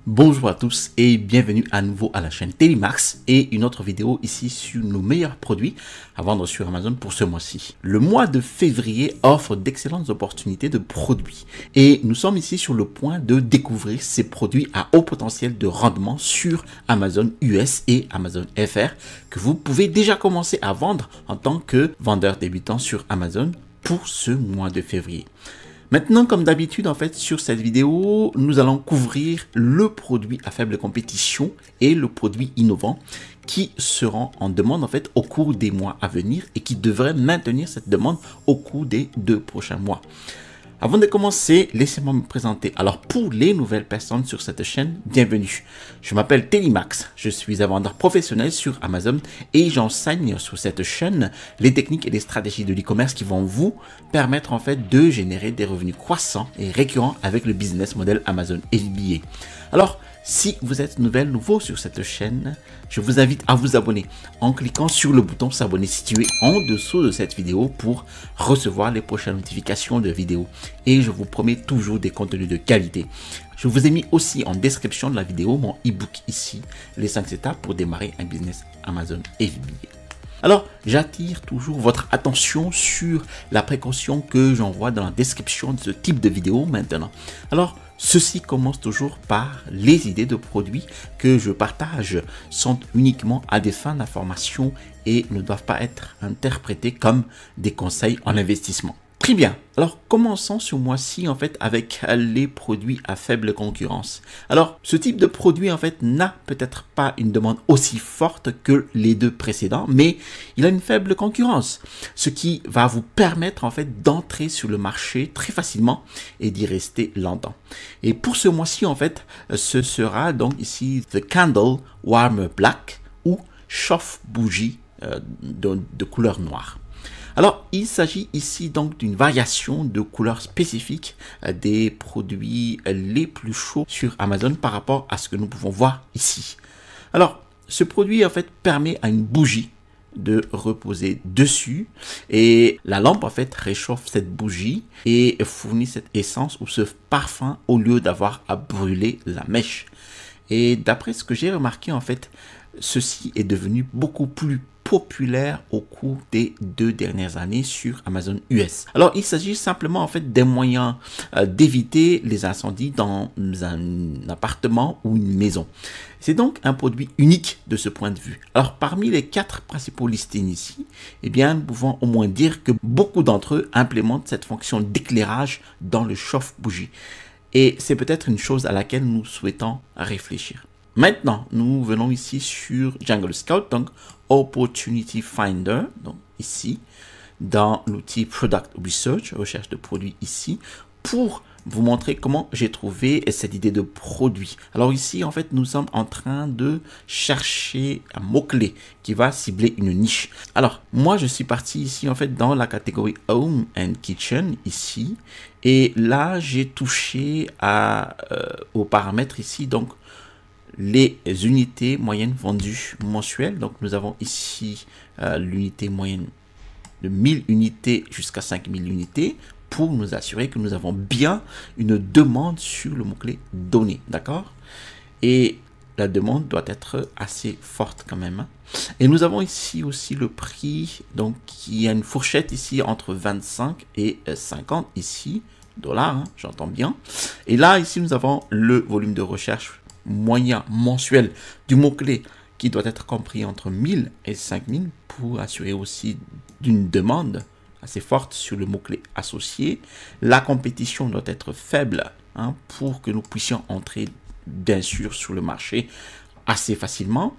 Bonjour à tous et bienvenue à nouveau à la chaîne Télémax et une autre vidéo ici sur nos meilleurs produits à vendre sur Amazon pour ce mois-ci. Le mois de février offre d'excellentes opportunités de produits et nous sommes ici sur le point de découvrir ces produits à haut potentiel de rendement sur Amazon US et Amazon FR que vous pouvez déjà commencer à vendre en tant que vendeur débutant sur Amazon pour ce mois de février. Maintenant, comme d'habitude, en fait, sur cette vidéo, nous allons couvrir le produit à faible compétition et le produit innovant qui seront en demande, en fait, au cours des mois à venir et qui devraient maintenir cette demande au cours des 2 prochains mois. Avant de commencer, laissez-moi me présenter. Alors, pour les nouvelles personnes sur cette chaîne, bienvenue. Je m'appelle Télémax, je suis un vendeur professionnel sur Amazon et j'enseigne sur cette chaîne les techniques et les stratégies de l'e-commerce qui vont vous permettre en fait de générer des revenus croissants et récurrents avec le business model Amazon FBA. Alors, si vous êtes nouveau sur cette chaîne, je vous invite à vous abonner en cliquant sur le bouton s'abonner situé en dessous de cette vidéo pour recevoir les prochaines notifications de vidéos. Et je vous promets toujours des contenus de qualité. Je vous ai mis aussi en description de la vidéo mon e-book ici, les 5 étapes pour démarrer un business Amazon FBA. Alors, j'attire toujours votre attention sur la précaution que j'envoie dans la description de ce type de vidéo maintenant. Alors, ceci commence toujours par les idées de produits que je partage sont uniquement à des fins d'information et ne doivent pas être interprétés comme des conseils en investissement. Très bien, alors commençons ce mois-ci en fait avec les produits à faible concurrence. Alors ce type de produit en fait n'a peut-être pas une demande aussi forte que les deux précédents, mais il a une faible concurrence, ce qui va vous permettre en fait d'entrer sur le marché très facilement et d'y rester longtemps. Et pour ce mois-ci en fait, ce sera donc ici The Candle Warmer Black ou chauffe-bougie de couleur noire. Alors, il s'agit ici donc d'une variation de couleurs spécifiques des produits les plus chauds sur Amazon par rapport à ce que nous pouvons voir ici. Alors, ce produit en fait permet à une bougie de reposer dessus et la lampe en fait réchauffe cette bougie et fournit cette essence ou ce parfum au lieu d'avoir à brûler la mèche. Et d'après ce que j'ai remarqué en fait, ceci est devenu beaucoup plus populaire au cours des 2 dernières années sur Amazon US. Alors, il s'agit simplement en fait des moyens d'éviter les incendies dans un appartement ou une maison. C'est donc un produit unique de ce point de vue. Alors, parmi les 4 principaux listings ici, eh bien, nous pouvons au moins dire que beaucoup d'entre eux implémentent cette fonction d'éclairage dans le chauffe-bougie. Et c'est peut-être une chose à laquelle nous souhaitons réfléchir. Maintenant, nous venons ici sur Jungle Scout, donc Opportunity Finder, donc ici, dans l'outil Product Research, recherche de produits ici, pour vous montrer comment j'ai trouvé cette idée de produit. Alors ici, en fait, nous sommes en train de chercher un mot-clé qui va cibler une niche. Alors, moi, je suis parti ici, en fait, dans la catégorie Home and Kitchen, ici, et là, j'ai touché aux paramètres ici, donc, les unités moyennes vendues mensuelles. Donc, nous avons ici l'unité moyenne de 1000 unités jusqu'à 5000 unités pour nous assurer que nous avons bien une demande sur le mot-clé donné. D'accord? Et la demande doit être assez forte quand même. Et nous avons ici aussi le prix. Donc, il y a une fourchette ici entre 25 et 50 ici, dollars, hein, j'entends bien. Et là, ici, nous avons le volume de recherche moyen mensuel du mot-clé qui doit être compris entre 1000 et 5000 pour assurer aussi d'une demande assez forte sur le mot-clé associé. La compétition doit être faible hein, pour que nous puissions entrer bien sûr sur le marché assez facilement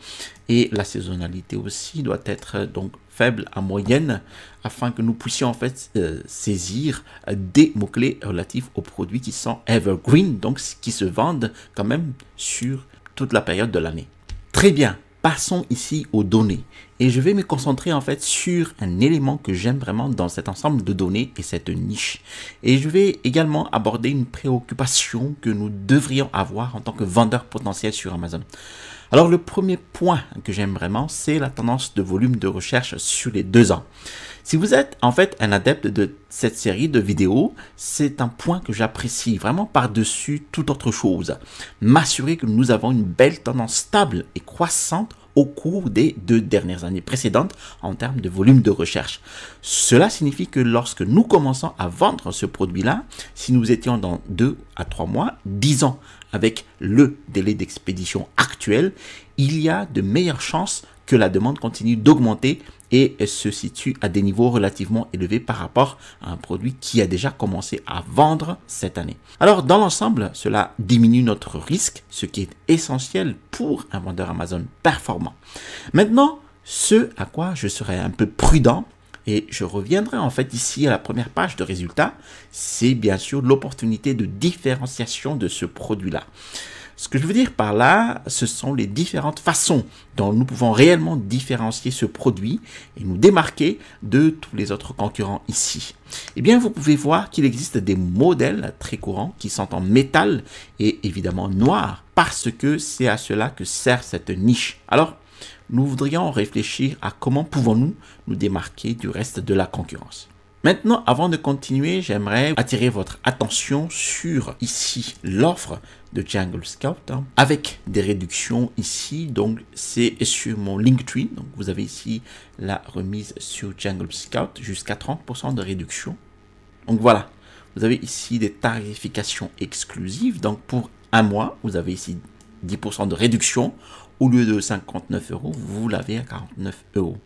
et la saisonnalité aussi doit être donc faible à moyenne afin que nous puissions en fait saisir des mots-clés relatifs aux produits qui sont evergreen, donc qui se vendent quand même sur toute la période de l'année. Très bien, passons ici aux données et je vais me concentrer en fait sur un élément que j'aime vraiment dans cet ensemble de données et cette niche. Et je vais également aborder une préoccupation que nous devrions avoir en tant que vendeur potentiel sur Amazon. Alors le premier point que j'aime vraiment, c'est la tendance de volume de recherche sur les 2 ans. Si vous êtes en fait un adepte de cette série de vidéos, c'est un point que j'apprécie vraiment par-dessus toute autre chose. M'assurer que nous avons une belle tendance stable et croissante au cours des 2 dernières années précédentes en termes de volume de recherche. Cela signifie que lorsque nous commençons à vendre ce produit-là, si nous étions dans 2 à 3 mois, 10 ans avec le délai d'expédition actuel, il y a de meilleures chances que la demande continue d'augmenter et se situe à des niveaux relativement élevés par rapport à un produit qui a déjà commencé à vendre cette année. Alors, dans l'ensemble, cela diminue notre risque, ce qui est essentiel pour un vendeur Amazon performant. Maintenant, ce à quoi je serai un peu prudent, et je reviendrai en fait ici à la première page de résultats, c'est bien sûr l'opportunité de différenciation de ce produit-là. Ce que je veux dire par là, ce sont les différentes façons dont nous pouvons réellement différencier ce produit et nous démarquer de tous les autres concurrents ici. Eh bien, vous pouvez voir qu'il existe des modèles très courants qui sont en métal et évidemment noir parce que c'est à cela que sert cette niche. Alors, nous voudrions réfléchir à comment pouvons-nous nous démarquer du reste de la concurrence. Maintenant, avant de continuer, j'aimerais attirer votre attention sur ici l'offre de Jungle Scout avec des réductions ici. Donc, c'est sur mon Linktree. Donc, vous avez ici la remise sur Jungle Scout jusqu'à 30% de réduction. Donc, voilà. Vous avez ici des tarifications exclusives. Donc, pour un mois, vous avez ici 10% de réduction. Au lieu de 59 €, vous l'avez à 49 €.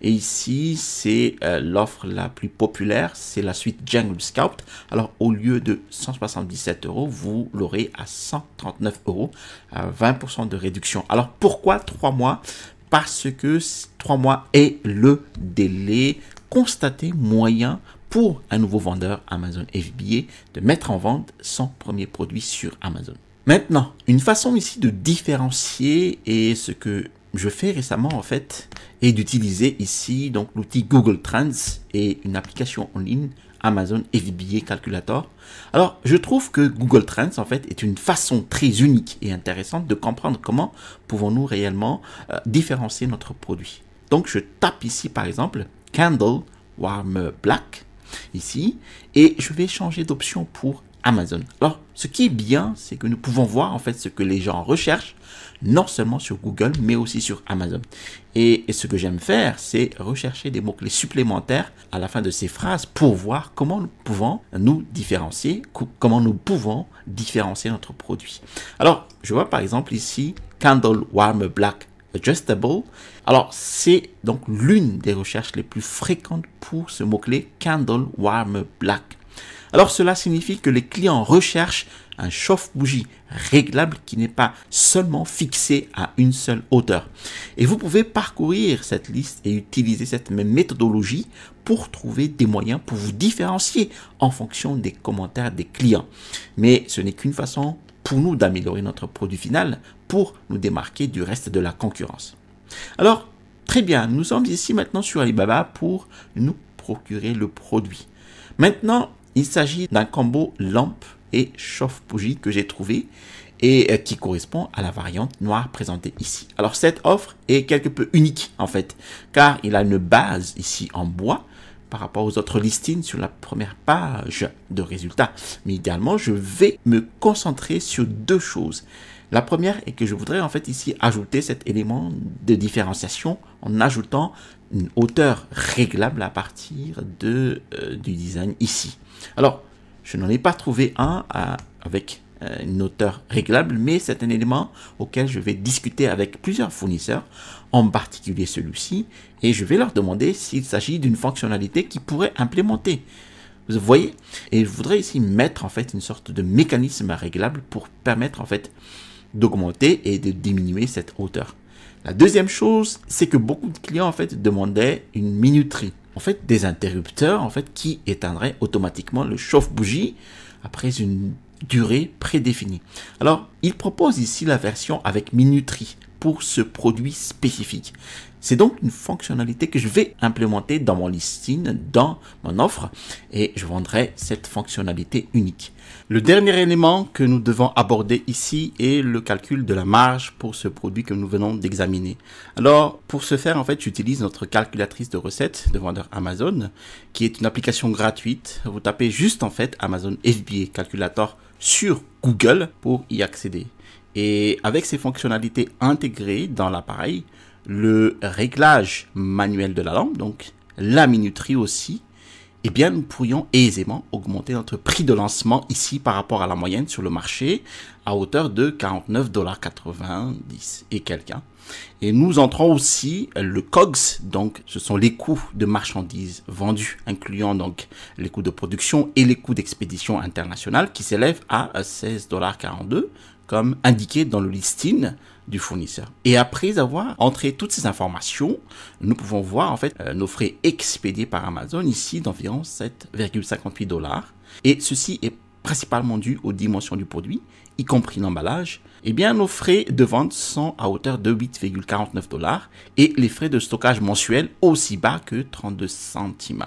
Et ici, c'est l'offre la plus populaire, c'est la suite Jungle Scout. Alors, au lieu de 177 €, vous l'aurez à 139 €, à 20% de réduction. Alors, pourquoi 3 mois? Parce que 3 mois est le délai constaté moyen pour un nouveau vendeur Amazon FBA de mettre en vente son premier produit sur Amazon. Maintenant, une façon ici de différencier et ce que je fais récemment en fait est d'utiliser ici donc l'outil Google Trends et une application en ligne Amazon FBA Calculator. Alors, je trouve que Google Trends en fait est une façon très unique et intéressante de comprendre comment pouvons-nous réellement différencier notre produit. Donc, je tape ici par exemple Candle Warmer Black ici et je vais changer d'option pour Amazon. Alors, ce qui est bien, c'est que nous pouvons voir en fait ce que les gens recherchent, non seulement sur Google, mais aussi sur Amazon. Et ce que j'aime faire, c'est rechercher des mots-clés supplémentaires à la fin de ces phrases pour voir comment nous pouvons nous différencier, comment nous pouvons différencier notre produit. Alors, je vois par exemple ici, Candle Warmer Black Adjustable. Alors, c'est donc l'une des recherches les plus fréquentes pour ce mot-clé Candle Warmer Black. Alors, cela signifie que les clients recherchent un chauffe-bougie réglable qui n'est pas seulement fixé à une seule hauteur. Et vous pouvez parcourir cette liste et utiliser cette même méthodologie pour trouver des moyens pour vous différencier en fonction des commentaires des clients. Mais ce n'est qu'une façon pour nous d'améliorer notre produit final pour nous démarquer du reste de la concurrence. Alors, très bien, nous sommes ici maintenant sur Alibaba pour nous procurer le produit. Maintenant, il s'agit d'un combo lampe et chauffe-bougie que j'ai trouvé et qui correspond à la variante noire présentée ici. Alors, cette offre est quelque peu unique en fait, car il a une base ici en bois par rapport aux autres listings sur la première page de résultats. Mais idéalement, je vais me concentrer sur deux choses. La première est que je voudrais en fait ici ajouter cet élément de différenciation en ajoutant une hauteur réglable à partir du design ici. Alors, je n'en ai pas trouvé un avec une hauteur réglable, mais c'est un élément auquel je vais discuter avec plusieurs fournisseurs, en particulier celui-ci, et je vais leur demander s'il s'agit d'une fonctionnalité qu'ils pourraient implémenter. Vous voyez? Et je voudrais ici mettre en fait une sorte de mécanisme réglable pour permettre en fait d'augmenter et de diminuer cette hauteur. La deuxième chose, c'est que beaucoup de clients en fait demandaient une minuterie. En fait, des interrupteurs en fait qui éteindraient automatiquement le chauffe-bougie après une durée prédéfinie. Alors, ils proposent ici la version avec minuterie pour ce produit spécifique. C'est donc une fonctionnalité que je vais implémenter dans mon listing, dans mon offre, et je vendrai cette fonctionnalité unique. Le dernier élément que nous devons aborder ici est le calcul de la marge pour ce produit que nous venons d'examiner. Alors, pour ce faire, en fait, j'utilise notre calculatrice de recettes de vendeur Amazon, qui est une application gratuite. Vous tapez juste, en fait, Amazon FBA Calculator sur Google pour y accéder. Et avec ces fonctionnalités intégrées dans l'appareil, le réglage manuel de la lampe, donc la minuterie aussi, eh bien, nous pourrions aisément augmenter notre prix de lancement ici par rapport à la moyenne sur le marché à hauteur de 49,90 $ et quelques. Et nous entrons aussi le COGS, donc ce sont les coûts de marchandises vendues, incluant donc les coûts de production et les coûts d'expédition internationale qui s'élèvent à 16,42 $ comme indiqué dans le listing du fournisseur. Et après avoir entré toutes ces informations, nous pouvons voir en fait nos frais expédiés par Amazon ici d'environ 7,58 $. Et ceci est principalement dû aux dimensions du produit, y compris l'emballage. Eh bien, nos frais de vente sont à hauteur de 8,49 $ et les frais de stockage mensuels aussi bas que 32 centimes.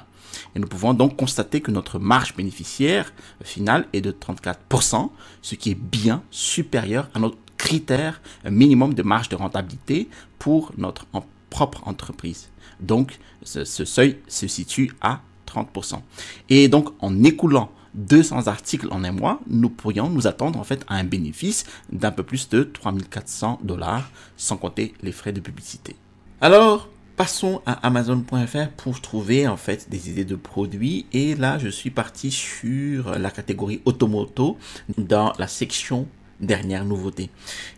Et nous pouvons donc constater que notre marge bénéficiaire finale est de 34%, ce qui est bien supérieur à notre critère minimum de marge de rentabilité pour notre propre entreprise. Donc, ce seuil se situe à 30%. Et donc, en écoulant 200 articles en un mois, nous pourrions nous attendre en fait à un bénéfice d'un peu plus de 3400 $, sans compter les frais de publicité. Alors, passons à Amazon.fr pour trouver en fait des idées de produits. Et là, je suis parti sur la catégorie Automoto dans la section dernière nouveauté.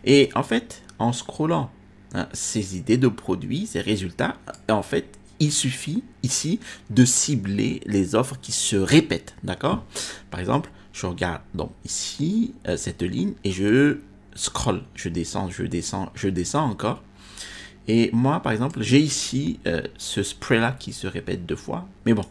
Et en fait, en scrollant ces idées de produits, ces résultats, en fait, il suffit ici de cibler les offres qui se répètent, d'accord? Par exemple, je regarde donc ici cette ligne et je scroll, je descends encore. Et moi, par exemple, j'ai ici ce spray-là qui se répète 2 fois. Mais bon,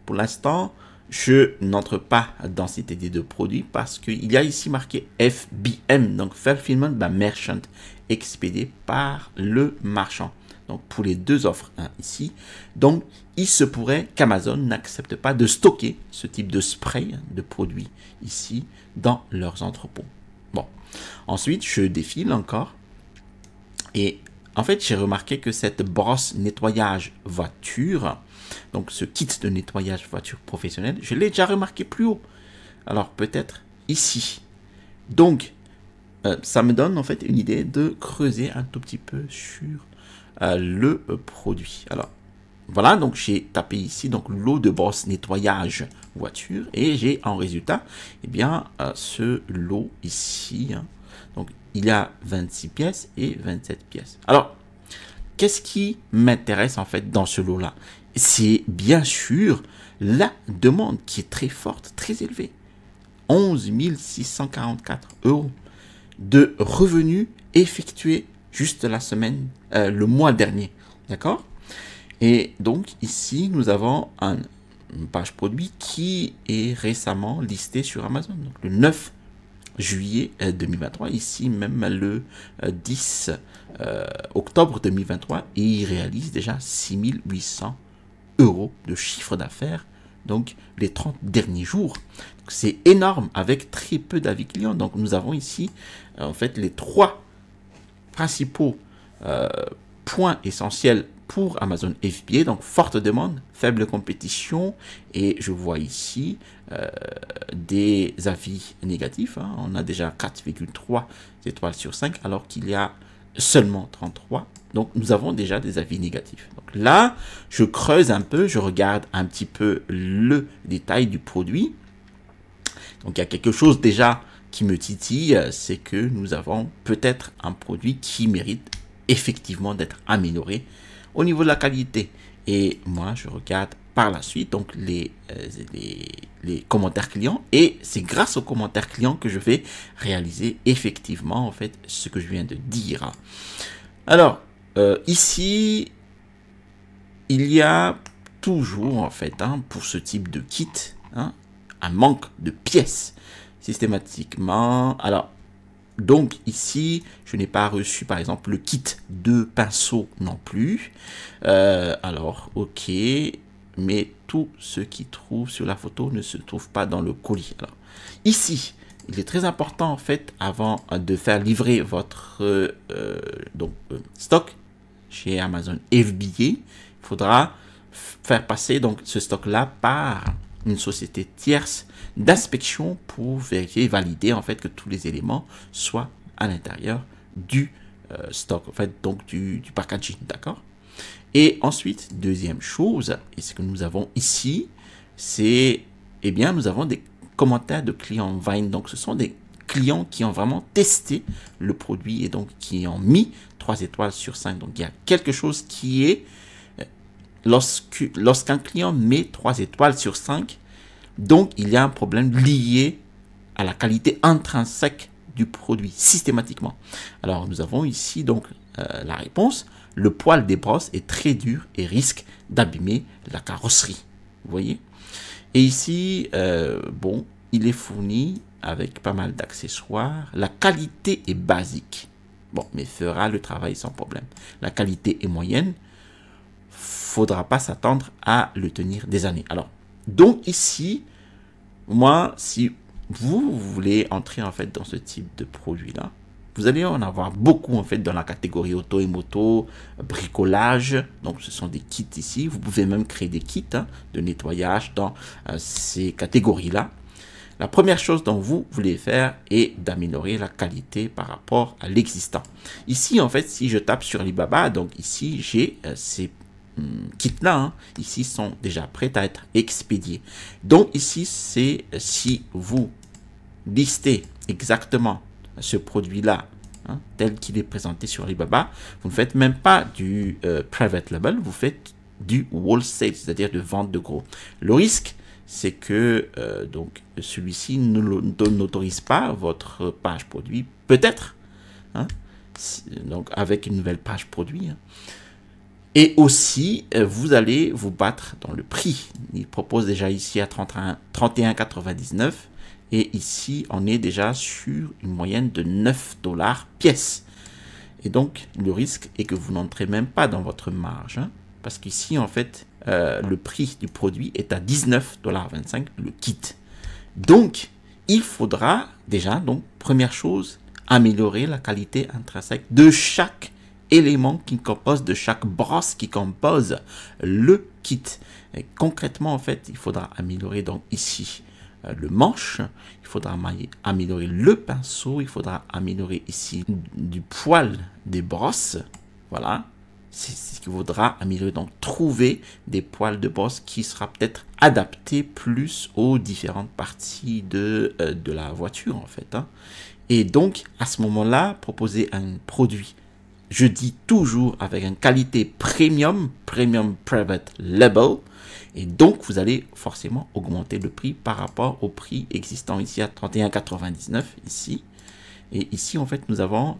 pour l'instant, je n'entre pas dans cette idée de produit parce qu'il y a ici marqué FBM, donc Fulfillment by Merchant, expédié par le marchand. Donc, pour les deux offres ici. Donc, il se pourrait qu'Amazon n'accepte pas de stocker ce type de spray de produits ici dans leurs entrepôts. Bon. Ensuite, je défile encore. Et en fait, j'ai remarqué que cette brosse nettoyage voiture, donc ce kit de nettoyage voiture professionnelle, je l'ai déjà remarqué plus haut. Alors, peut-être ici. Donc, ça me donne en fait une idée de creuser un tout petit peu sur le produit. Alors, voilà, donc j'ai tapé ici donc lot de brosse nettoyage voiture et j'ai en résultat eh bien ce lot ici. Donc, il y a 26 pièces et 27 pièces. Alors, qu'est-ce qui m'intéresse en fait dans ce lot-là? C'est bien sûr la demande qui est très forte, très élevée. 11 644 € de revenus effectués juste la semaine, le mois dernier. D'accord? Et donc, ici, nous avons une page produit qui est récemment listée sur Amazon. Donc, le 9 juillet 2023, ici même le 10 octobre 2023, et il réalise déjà 6 800 € de chiffre d'affaires, donc les 30 derniers jours. C'est énorme avec très peu d'avis clients. Donc nous avons ici en fait les 3 principaux points essentiels pour Amazon FBA, donc forte demande, faible compétition, et je vois ici des avis négatifs. On a déjà 4,3 étoiles sur 5 alors qu'il y a seulement 33. Donc nous avons déjà des avis négatifs. Donc là, je creuse un peu, je regarde un petit peu le détail du produit. Donc il y a quelque chose déjà qui me titille, c'est que nous avons peut-être un produit qui mérite effectivement d'être amélioré au niveau de la qualité. Et moi, je regarde par la suite donc les commentaires clients, et c'est grâce aux commentaires clients que je vais réaliser effectivement en fait ce que je viens de dire. Alors ici, il y a toujours en fait pour ce type de kit un manque de pièces systématiquement. Alors Donc ici, je n'ai pas reçu par exemple le kit de pinceau non plus. Alors, ok, mais tout ce qui trouve sur la photo ne se trouve pas dans le colis. Alors, ici, il est très important en fait, avant de faire livrer votre stock chez Amazon FBA, il faudra faire passer donc ce stock-là par une société tierce d'inspection pour vérifier et valider en fait que tous les éléments soient à l'intérieur du stock, en fait, donc du packaging, d'accord? Et ensuite, deuxième chose, et ce que nous avons ici, c'est, eh bien, nous avons des commentaires de clients Vine. Donc, ce sont des clients qui ont vraiment testé le produit et donc qui ont mis 3 étoiles sur 5. Donc, il y a quelque chose qui est, lorsqu'un client met 3 étoiles sur 5, donc il y a un problème lié à la qualité intrinsèque du produit, systématiquement. Alors, nous avons ici donc la réponse. Le poil des brosses est très dur et risque d'abîmer la carrosserie. Vous voyez? Et ici, bon, il est fourni avec pas mal d'accessoires. La qualité est basique. Bon, mais fera le travail sans problème. La qualité est moyenne. Faudra pas s'attendre à le tenir des années. Alors, donc ici, moi, si vous voulez entrer en fait dans ce type de produit-là, vous allez en avoir beaucoup en fait dans la catégorie auto et moto, bricolage. Donc ce sont des kits ici. Vous pouvez même créer des kits de nettoyage dans ces catégories-là. La première chose dont vous voulez faire est d'améliorer la qualité par rapport à l'existant. Ici en fait, si je tape sur Alibaba, donc ici j'ai ces kits-là, ici sont déjà prêts à être expédiés. Donc ici, c'est si vous listez exactement ce produit-là, tel qu'il est présenté sur Alibaba, vous ne faites même pas du private label, vous faites du wholesale, c'est-à-dire de vente de gros. Le risque, c'est que donc celui-ci n'autorise pas votre page produit, peut-être, donc avec une nouvelle page produit. Et aussi, vous allez vous battre dans le prix. Il propose déjà ici à 31,99 $. Et ici, on est déjà sur une moyenne de 9 $ pièce. Et donc, le risque est que vous n'entrez même pas dans votre marge. Parce qu'ici, en fait, le prix du produit est à 19,25 $ le kit. Donc, il faudra déjà, donc, première chose, améliorer la qualité intrinsèque de chaque éléments qui composent, de chaque brosse qui compose le kit. Et concrètement, en fait, il faudra améliorer donc ici le manche, il faudra améliorer le pinceau, il faudra améliorer ici du poil des brosses. Voilà, c'est ce qu'il faudra améliorer. Donc, trouver des poils de brosse qui sera peut-être adapté plus aux différentes parties de la voiture, en fait. Et donc, à ce moment-là, proposer un produit, je dis toujours avec une qualité premium private label. Et donc, vous allez forcément augmenter le prix par rapport au prix existant ici à 31,99 € ici. Et ici, en fait, nous avons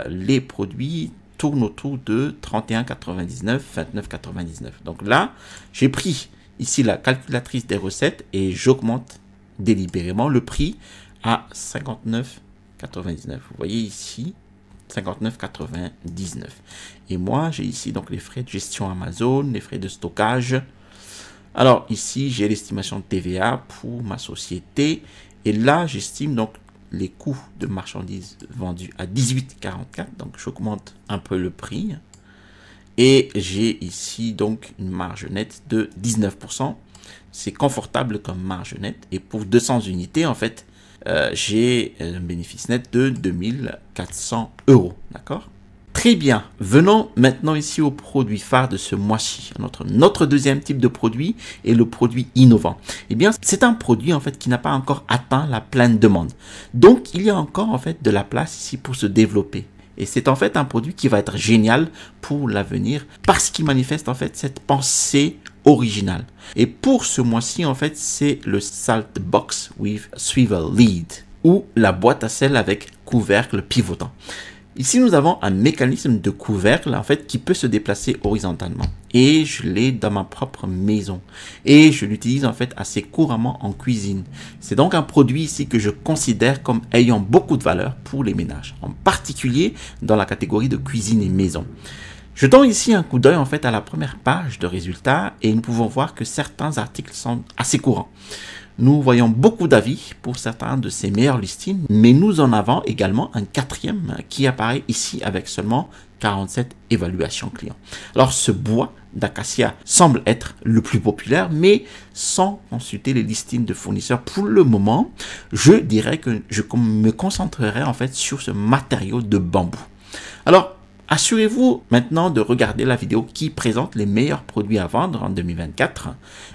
les produits tournent autour de 31,99 €, 29,99 €. Donc là, j'ai pris ici la calculatrice des recettes et j'augmente délibérément le prix à 59,99 €. Vous voyez ici, 59,99 €. Et moi, j'ai ici donc les frais de gestion Amazon, les frais de stockage. Alors ici, j'ai l'estimation de TVA pour ma société. Et là, j'estime donc les coûts de marchandises vendues à 18,44 €. Donc, j'augmente un peu le prix. Et j'ai ici donc une marge nette de 19%. C'est confortable comme marge nette. Et pour 200 unités, en fait, j'ai un bénéfice net de 2400 €. D'accord? Très bien. Venons maintenant ici au produit phare de ce mois-ci. Notre deuxième type de produit est le produit innovant. Eh bien, c'est un produit en fait qui n'a pas encore atteint la pleine demande. Donc, il y a encore en fait de la place ici pour se développer. Et c'est en fait un produit qui va être génial pour l'avenir parce qu'il manifeste en fait cette pensée originale. Et pour ce mois-ci, en fait, c'est le Salt Box with Swivel Lid ou la boîte à sel avec couvercle pivotant. Ici, nous avons un mécanisme de couvercle en fait qui peut se déplacer horizontalement. Et je l'ai dans ma propre maison. Et je l'utilise en fait assez couramment en cuisine. C'est donc un produit ici que je considère comme ayant beaucoup de valeur pour les ménages, en particulier dans la catégorie de cuisine et maison. Jetons ici un coup d'œil en fait à la première page de résultats et nous pouvons voir que certains articles sont assez courants. Nous voyons beaucoup d'avis pour certains de ces meilleurs listings, mais nous en avons également un quatrième qui apparaît ici avec seulement 47 évaluations clients. Alors ce bois d'acacia semble être le plus populaire, mais sans consulter les listings de fournisseurs pour le moment, je dirais que je me concentrerai en fait sur ce matériau de bambou. Alors, assurez-vous maintenant de regarder la vidéo qui présente les meilleurs produits à vendre en 2024,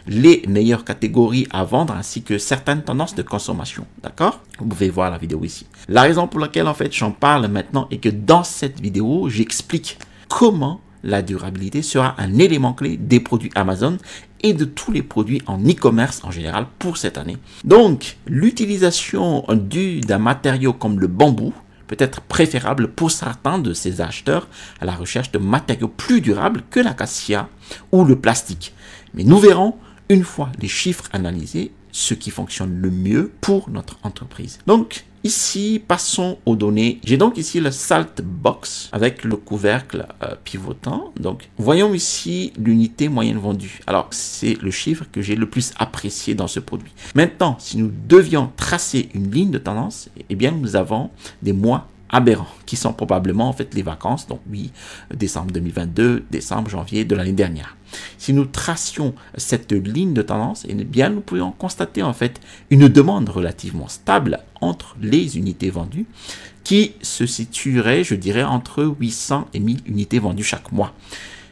les meilleures catégories à vendre ainsi que certaines tendances de consommation. D'accord? Vous pouvez voir la vidéo ici. La raison pour laquelle en fait j'en parle maintenant est que dans cette vidéo, j'explique comment la durabilité sera un élément clé des produits Amazon et de tous les produits en e-commerce en général pour cette année. Donc, l'utilisation d'un matériau comme le bambou peut être préférable pour certains de ces acheteurs à la recherche de matériaux plus durables que l'acacia ou le plastique. Mais nous verrons, une fois les chiffres analysés, ce qui fonctionne le mieux pour notre entreprise. Donc, ici, passons aux données. J'ai donc ici le Salt Box avec le couvercle pivotant. Donc, voyons ici l'unité moyenne vendue. Alors, c'est le chiffre que j'ai le plus apprécié dans ce produit. Maintenant, si nous devions tracer une ligne de tendance, eh bien, nous avons des mois aberrants qui sont probablement en fait les vacances. Donc, oui, décembre 2022, décembre, janvier de l'année dernière. Si nous tracions cette ligne de tendance, eh bien, nous pourrions constater en fait une demande relativement stable entre les unités vendues qui se situerait, je dirais, entre 800 et 1000 unités vendues chaque mois.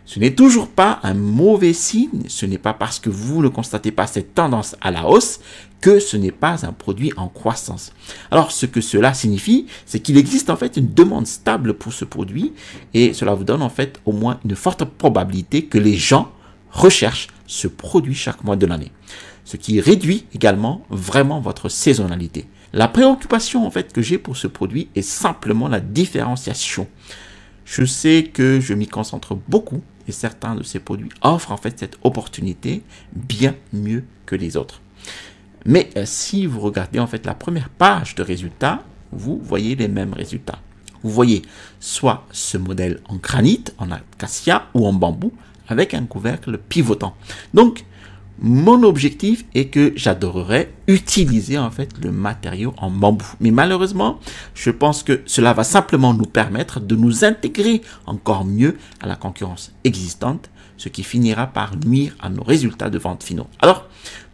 Ce n'est toujours pas un mauvais signe, ce n'est pas parce que vous ne constatez pas cette tendance à la hausse que ce n'est pas un produit en croissance. Alors, ce que cela signifie, c'est qu'il existe en fait une demande stable pour ce produit et cela vous donne en fait au moins une forte probabilité que les gens recherchent ce produit chaque mois de l'année. Ce qui réduit également vraiment votre saisonnalité. La préoccupation en fait que j'ai pour ce produit est simplement la différenciation. Je sais que je m'y concentre beaucoup et certains de ces produits offrent en fait cette opportunité bien mieux que les autres. Mais si vous regardez en fait la première page de résultats, vous voyez les mêmes résultats. Vous voyez soit ce modèle en granit, en acacia ou en bambou avec un couvercle pivotant. Donc, mon objectif est que j'adorerais utiliser en fait le matériau en bambou. Mais malheureusement, je pense que cela va simplement nous permettre de nous intégrer encore mieux à la concurrence existante, ce qui finira par nuire à nos résultats de vente finaux. Alors,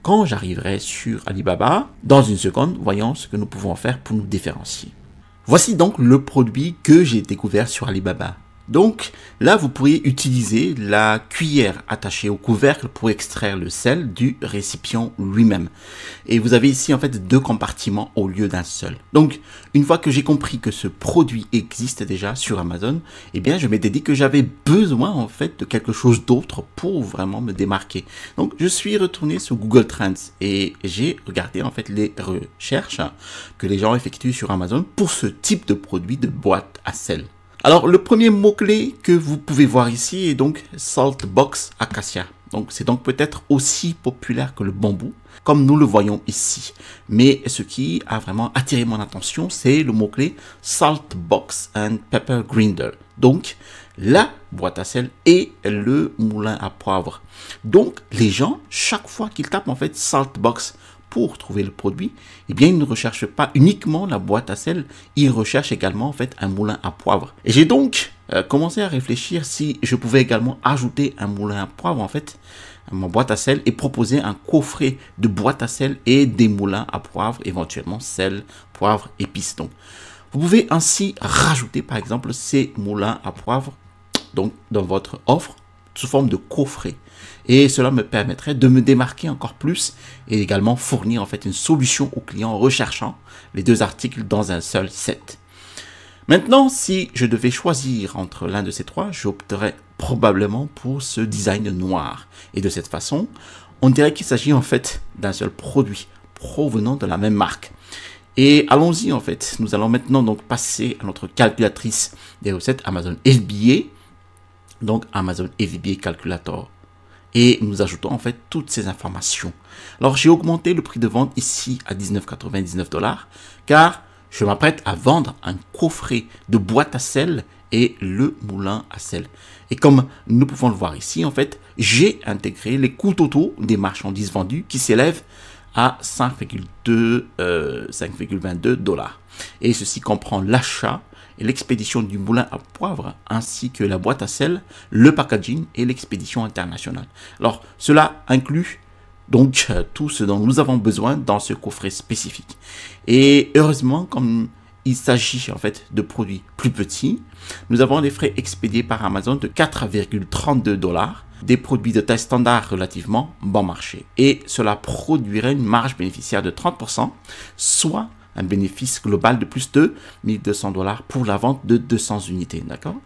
quand j'arriverai sur Alibaba, dans une seconde, voyons ce que nous pouvons faire pour nous différencier. Voici donc le produit que j'ai découvert sur Alibaba. Donc là, vous pourriez utiliser la cuillère attachée au couvercle pour extraire le sel du récipient lui-même. Et vous avez ici en fait deux compartiments au lieu d'un seul. Donc une fois que j'ai compris que ce produit existe déjà sur Amazon, eh bien je m'étais dit que j'avais besoin en fait de quelque chose d'autre pour vraiment me démarquer. Donc je suis retourné sur Google Trends et j'ai regardé en fait les recherches que les gens effectuent sur Amazon pour ce type de produit de boîte à sel. Alors, le premier mot-clé que vous pouvez voir ici est donc Salt Box Acacia. Donc, c'est donc peut-être aussi populaire que le bambou, comme nous le voyons ici. Mais ce qui a vraiment attiré mon attention, c'est le mot-clé Salt Box and Pepper Grinder. Donc, la boîte à sel et le moulin à poivre. Donc, les gens, chaque fois qu'ils tapent en fait Salt Box pour trouver le produit, eh bien, ils ne recherchent pas uniquement la boîte à sel, ils recherchent également en fait un moulin à poivre. Et j'ai donc commencé à réfléchir si je pouvais également ajouter un moulin à poivre en fait à ma boîte à sel et proposer un coffret de boîte à sel et des moulins à poivre, éventuellement sel, poivre, épices. Donc, vous pouvez ainsi rajouter par exemple ces moulins à poivre donc dans votre offre sous forme de coffret. Et cela me permettrait de me démarquer encore plus et également fournir en fait une solution aux clients recherchant les deux articles dans un seul set. Maintenant, si je devais choisir entre l'un de ces trois, j'opterais probablement pour ce design noir. Et de cette façon, on dirait qu'il s'agit en fait d'un seul produit provenant de la même marque. Et allons-y en fait. Nous allons maintenant donc passer à notre calculatrice des recettes Amazon FBA. Donc Amazon FBA Calculator. Et nous ajoutons en fait toutes ces informations. Alors j'ai augmenté le prix de vente ici à 19,99 $, car je m'apprête à vendre un coffret de boîte à sel et le moulin à sel. Et comme nous pouvons le voir ici, en fait, j'ai intégré les coûts totaux des marchandises vendues qui s'élèvent à 5,22 $. Et ceci comprend l'achat et l'expédition du moulin à poivre, ainsi que la boîte à sel, le packaging et l'expédition internationale. Alors, cela inclut donc tout ce dont nous avons besoin dans ce coffret spécifique. Et heureusement, comme il s'agit en fait de produits plus petits, nous avons des frais expédiés par Amazon de 4,32 $, des produits de taille standard relativement bon marché. Et cela produirait une marge bénéficiaire de 30%, soit un bénéfice global de plus de 1200 $ pour la vente de 200 unités, d'accord?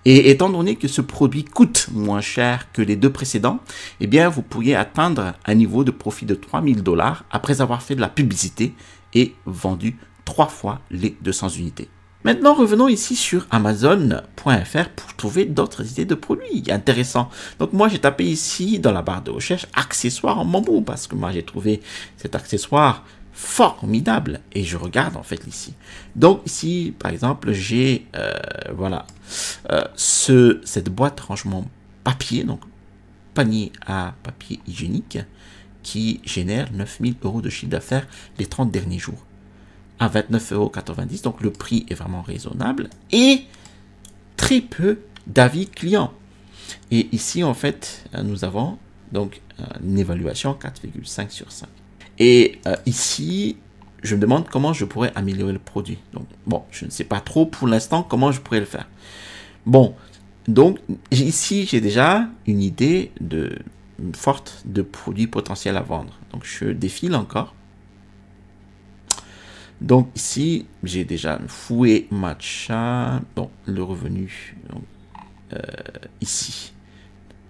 Et étant donné que ce produit coûte moins cher que les deux précédents, eh bien, vous pourriez atteindre un niveau de profit de 3000 $ après avoir fait de la publicité et vendu 3 fois les 200 unités. Maintenant, revenons ici sur Amazon.fr pour trouver d'autres idées de produits intéressants. Donc, moi, j'ai tapé ici dans la barre de recherche accessoires en bambou parce que moi, j'ai trouvé cet accessoire formidable et je regarde en fait ici. Donc ici par exemple j'ai voilà cette boîte rangement papier, donc panier à papier hygiénique qui génère 9000 € de chiffre d'affaires les 30 derniers jours à 29,90 €. Donc le prix est vraiment raisonnable et très peu d'avis clients. Et ici en fait nous avons donc une évaluation 4,5 sur 5. Et ici, je me demande comment je pourrais améliorer le produit. Donc, bon, je ne sais pas trop pour l'instant comment je pourrais le faire. Bon, donc ici, j'ai déjà une idée forte de produits potentiels à vendre. Donc, je défile encore. Donc, ici, j'ai déjà un fouet matcha. Bon, le revenu, donc, ici.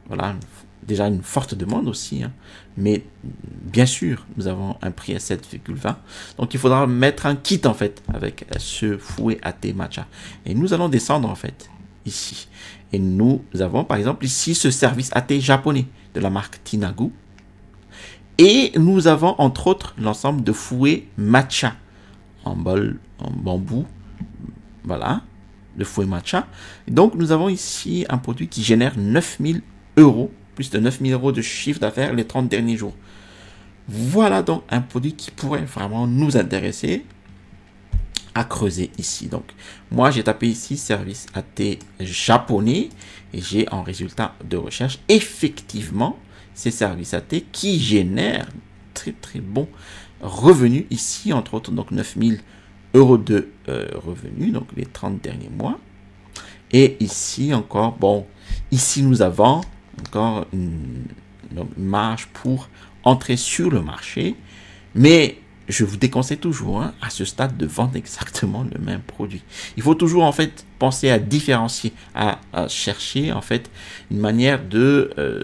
Voilà, déjà une forte demande aussi, hein. Mais bien sûr, nous avons un prix à 7,20. Donc, il faudra mettre un kit, en fait, avec ce fouet à thé matcha. Et nous allons descendre, en fait, ici. Et nous avons, par exemple, ici, ce service à thé japonais de la marque Tinagu. Et nous avons, entre autres, l'ensemble de fouets matcha en bol, en bambou. Voilà, le fouet matcha. Et donc, nous avons ici un produit qui génère 9000 €. Plus de 9000 € de chiffre d'affaires les 30 derniers jours. Voilà donc un produit qui pourrait vraiment nous intéresser à creuser ici. Donc, moi, j'ai tapé ici service à thé japonais et j'ai en résultat de recherche effectivement ces services à thé qui génèrent très très bons revenus ici, entre autres, donc 9000 € de revenus, donc les 30 derniers mois. Et ici encore, bon, ici nous avons encore une marge pour entrer sur le marché, mais je vous déconseille toujours à ce stade de vendre exactement le même produit. Il faut toujours en fait penser à différencier, à chercher en fait une manière de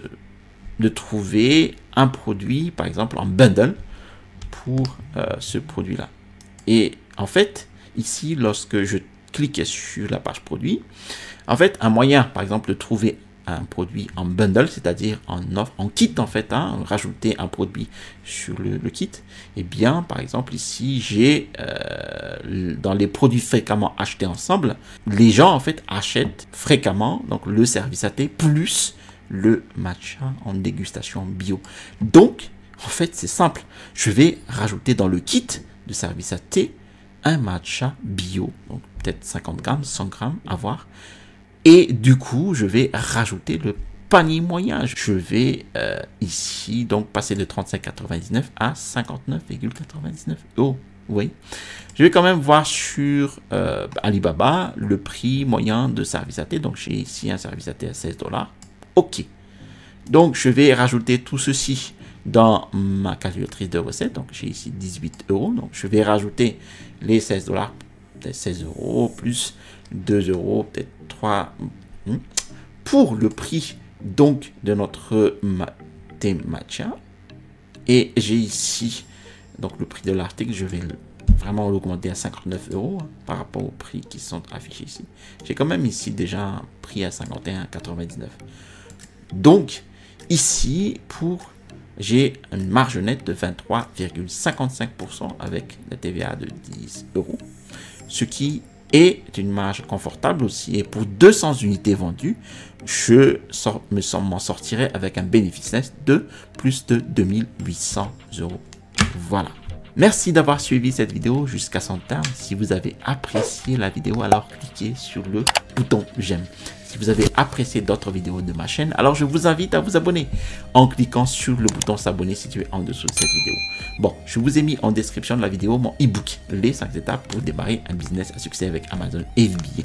trouver un produit, par exemple en bundle pour ce produit là. Et en fait ici, lorsque je clique sur la page produit, en fait un moyen par exemple de trouver un produit en bundle, c'est-à-dire en offre, en kit en fait, rajouter un produit sur le kit, et bien par exemple ici j'ai dans les produits fréquemment achetés ensemble, les gens en fait achètent fréquemment donc le service à thé plus le matcha en dégustation bio. Donc en fait c'est simple, je vais rajouter dans le kit de service à thé un matcha bio, donc peut-être 50 grammes, 100 grammes à voir. Et du coup, je vais rajouter le panier moyen. Je vais ici donc passer de 35,99 à 59,99 €. Oui. Je vais quand même voir sur Alibaba le prix moyen de service à thé. Donc j'ai ici un service à thé à 16 $. OK. Donc je vais rajouter tout ceci dans ma calculatrice de recettes. Donc j'ai ici 18 €. Donc je vais rajouter les 16 $, peut-être 16 € plus 2 €, peut-être 3 pour le prix donc de notre thé matcha. Et j'ai ici donc le prix de l'article, je vais le vraiment l'augmenter à 59 € par rapport aux prix qui sont affichés ici. J'ai quand même ici déjà un prix à 51,99 €. Donc, ici, j'ai une marge nette de 23,55% avec la TVA de 10 €. Ce qui est une marge confortable aussi. Et pour 200 unités vendues, je m'en sortirai avec un bénéfice net de plus de 2800 €. Voilà. Merci d'avoir suivi cette vidéo jusqu'à son terme. Si vous avez apprécié la vidéo, alors cliquez sur le bouton j'aime. Si vous avez apprécié d'autres vidéos de ma chaîne, alors je vous invite à vous abonner en cliquant sur le bouton s'abonner situé en dessous de cette vidéo. Bon, je vous ai mis en description de la vidéo mon e-book, les 5 étapes pour démarrer un business à succès avec Amazon FBA.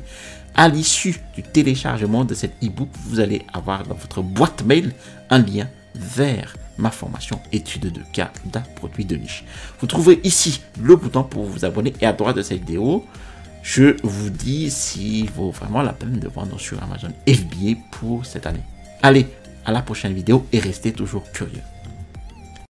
À l'issue du téléchargement de cet e-book, vous allez avoir dans votre boîte mail un lien vers ma formation étude de cas d'un produit de niche. Vous trouverez ici le bouton pour vous abonner et à droite de cette vidéo, je vous dis s'il vaut vraiment la peine de vendre sur Amazon FBA pour cette année. Allez, à la prochaine vidéo et restez toujours curieux.